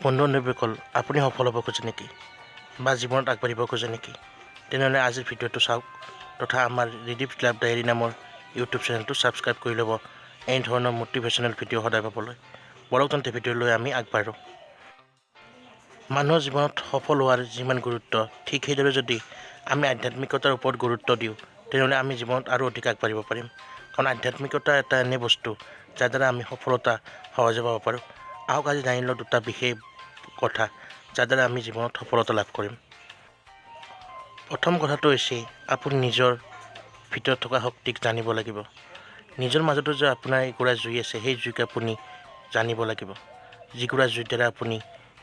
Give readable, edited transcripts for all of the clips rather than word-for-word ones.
বন্ধু-বান্ধৱীসকল, আপুনি সফল হ'ব খোজে নেকি বা জীৱনত আগবাঢ়িব খোজে নেকি? তেনেহ'লে আজিৰ ভিডিঅ'টো চাওক তথা আমাৰ ৰিডিপ ক্লাব ডায়েৰী নামৰ ইউটিউব চেনেলটো ছাবস্ক্ৰাইব কৰি ল'ব এই ধৰণৰ মটিভেশ্যনেল ভিডিঅ' সদায় পাবলৈ। বলক তেন্তে ভিডিঅ'লৈ আমি আগবাঢ়োঁ। মানুহৰ জীৱনত সফল হোৱাৰ যিমান গুৰুত্ব, ঠিক সেইদৰে যদি আমি আধ্যাত্মিকতাৰ ওপৰত গুৰুত্ব দিওঁ, তেনেহ'লে আমি জীৱনত আৰু অধিক আগবাঢ়িব পাৰিম। কাৰণ আধ্যাত্মিকতা এটা এনে বস্তু যাৰ দ্বাৰা আমি সফলতা সহজে পাব পাৰোঁ। আহক আজি জানি লওঁ দুটা বিশেষ কথা যাৰ দ্বাৰা আমি জীৱনত সফলতা লাভ কৰিম। প্ৰথম কথাটো হৈছে আপুনি নিজৰ ভিতৰত থকা শক্তিক জানিব লাগিব। নিজৰ মাজতো যে আপোনাৰ একুৰা জুই আছে, সেই জুইক আপুনি জানিব লাগিব। যিকুৰা জুইৰ দ্বাৰা আপুনি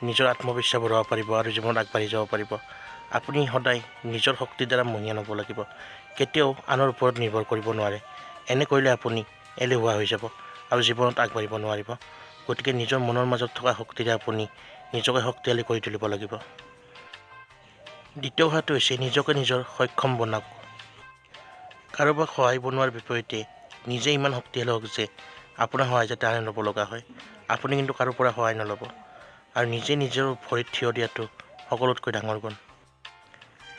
নিজৰ আত্মবিশ্বাস বঢ়াব পাৰিব আৰু জীৱনত আগবাঢ়ি যাব পাৰিব। আপুনি সদায় নিজৰ শক্তিৰ দ্বাৰা মহিয়ান হ'ব লাগিব। কেতিয়াও আনৰ ওপৰত নিৰ্ভৰ কৰিব নোৱাৰে। এনে কৰিলে আপুনি এলেহুৱা হৈ যাব আৰু জীৱনত আগবাঢ়িব নোৱাৰিব। গতিকে নিজৰ মনৰ মাজত থকা শক্তিৰে আপুনি নিজকে শক্তিশালী কৰি তুলিব লাগিব। দ্বিতীয় কথাটো হৈছে নিজকে নিজৰ সক্ষম বনাওক। কাৰোবাক সহায় বনোৱাৰ বিপৰীতে নিজে ইমান শক্তিশালী হওক যে আপোনাৰ সহায় যাতে আনে ল'ব লগা হয়। আপুনি কিন্তু কাৰো পৰা সহায় নল'ব আৰু নিজে নিজৰ ভৰিত থিয় দিয়াটো সকলোতকৈ ডাঙৰ গুণ।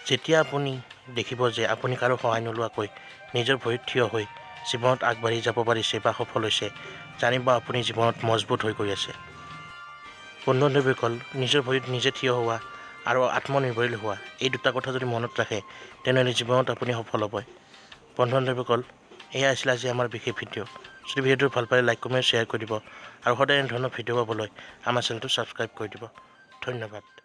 যেতিয়া আপুনি দেখিব যে আপুনি কাৰো সহায় নোলোৱাকৈ নিজৰ ভৰিত থিয় হৈ জীৱনত আগবাঢ়ি যাব পাৰিছে বা সফল হৈছে, জানিব আপুনি জীৱনত মজবুত হৈ গৈ আছে। বন্ধু-বান্ধৱীসকল, নিজৰ ভৰিত নিজে থিয় হোৱা আৰু আত্মনিৰ্ভৰশীল হোৱা এই দুটা কথা যদি মনত ৰাখে, তেনেহ'লে জীৱনত আপুনি সফল হ'বই। বন্ধু-বান্ধৱীসকল, এয়া আছিল আজি আমাৰ বিশেষ ভিডিঅ'। যদি ভিডিঅ'টো ভাল পালে লাইক, কমেণ্ট, শ্বেয়াৰ কৰি দিব আৰু সদায় এনেধৰণৰ ভিডিঅ' পাবলৈ আমাৰ চেনেলটো ছাবস্ক্ৰাইব কৰি দিব। ধন্যবাদ।